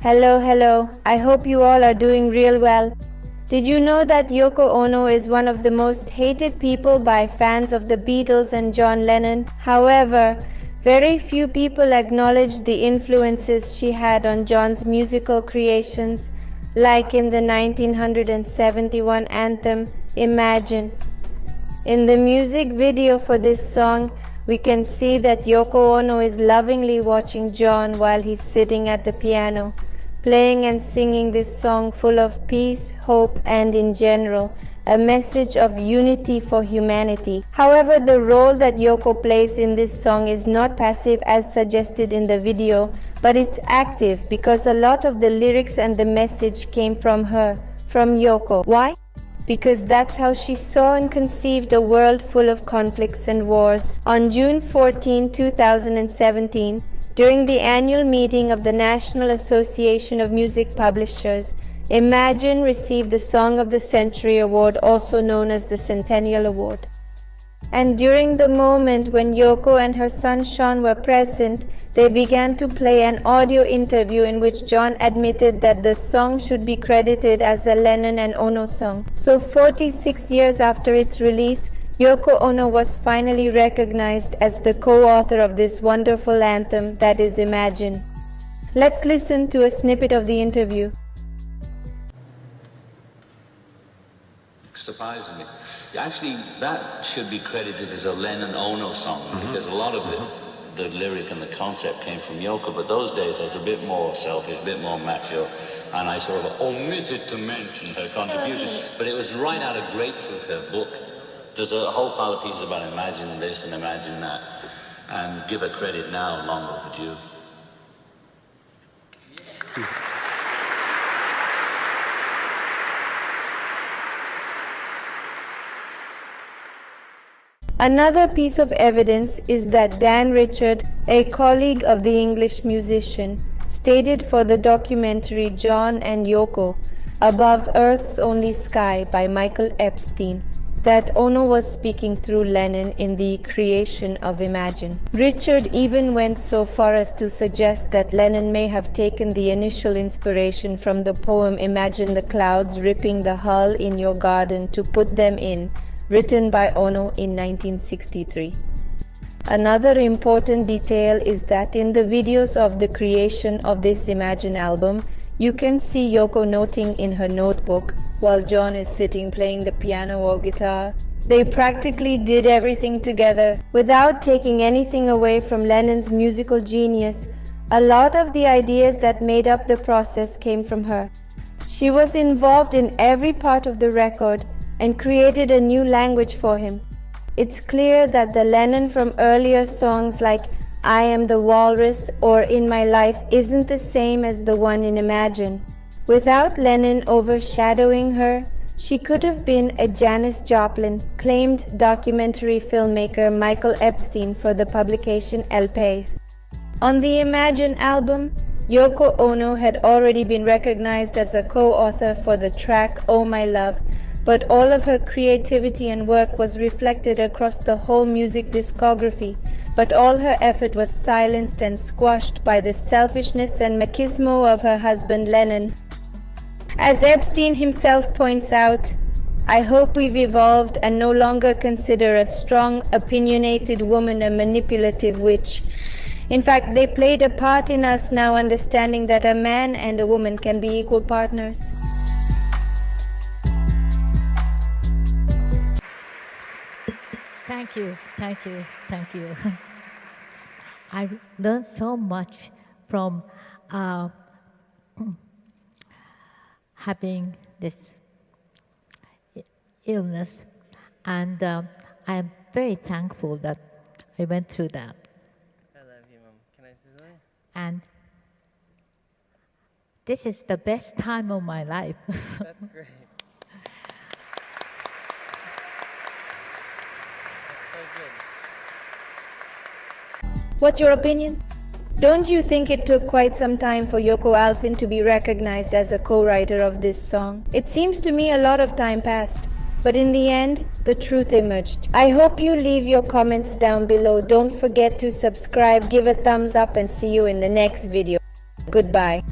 Hello, hello. I hope you all are doing real well. Did you know that Yoko Ono is one of the most hated people by fans of the Beatles and John Lennon? However, very few people acknowledge the influences she had on John's musical creations, like in the 1971 anthem, Imagine. In the music video for this song, we can see that Yoko Ono is lovingly watching John while he's sitting at the piano, playing and singing this song full of peace, hope, and in general, a message of unity for humanity. However, the role that Yoko plays in this song is not passive as suggested in the video, but it's active because a lot of the lyrics and the message came from her, from Yoko. Why? Because that's how she saw and conceived a world full of conflicts and wars. On June 14, 2017, during the annual meeting of the National Association of Music Publishers, Imagine received the Song of the Century Award, also known as the Centennial Award. And during the moment when Yoko and her son Sean were present, they began to play an audio interview in which John admitted that the song should be credited as a Lennon and Ono song. So 46 years after its release, Yoko Ono was finally recognized as the co-author of this wonderful anthem that is Imagine. Let's listen to a snippet of the interview. Surprisingly, actually, that should be credited as a Lennon-Ono song because a lot of the lyric and the concept came from Yoko, but those days I was a bit more selfish, a bit more macho, and I sort of omitted to mention her contribution, but it was right out of Grapefruit, her book. There's a whole pile of pieces about imagine this and imagine that, and give her credit now, long overdue. Another piece of evidence is that Dan Richard, a colleague of the English musician, stated for the documentary John and Yoko, Above Earth's Only Sky by Michael Epstein, that Ono was speaking through Lennon in the creation of Imagine. Richard even went so far as to suggest that Lennon may have taken the initial inspiration from the poem Imagine the Clouds Ripping the Hull in Your Garden to put them in, written by Ono in 1963. Another important detail is that in the videos of the creation of this Imagine album, you can see Yoko noting in her notebook while John is sitting playing the piano or guitar. They practically did everything together without taking anything away from Lennon's musical genius. A lot of the ideas that made up the process came from her. She was involved in every part of the record and created a new language for him. It's clear that the Lennon from earlier songs like I Am the Walrus or In My Life isn't the same as the one in Imagine. Without Lennon overshadowing her, she could have been a Janis Joplin, claimed documentary filmmaker Michael Epstein for the publication El País. On the Imagine album, Yoko Ono had already been recognized as a co-author for the track Oh My Love, but all of her creativity and work was reflected across the whole music discography, but all her effort was silenced and squashed by the selfishness and machismo of her husband Lennon. As Epstein himself points out, I hope we've evolved and no longer consider a strong, opinionated woman a manipulative witch. In fact, they played a part in us now understanding that a man and a woman can be equal partners. Thank you, thank you, thank you. I learned so much from having this illness, and I am very thankful that I went through that. I love you, Mom. Can I say something? And this is the best time of my life. That's great. What's your opinion? Don't you think it took quite some time for Yoko Alfin to be recognized as a co-writer of this song? It seems to me a lot of time passed, but in the end, the truth emerged. I hope you leave your comments down below. Don't forget to subscribe, give a thumbs up, and see you in the next video. Goodbye.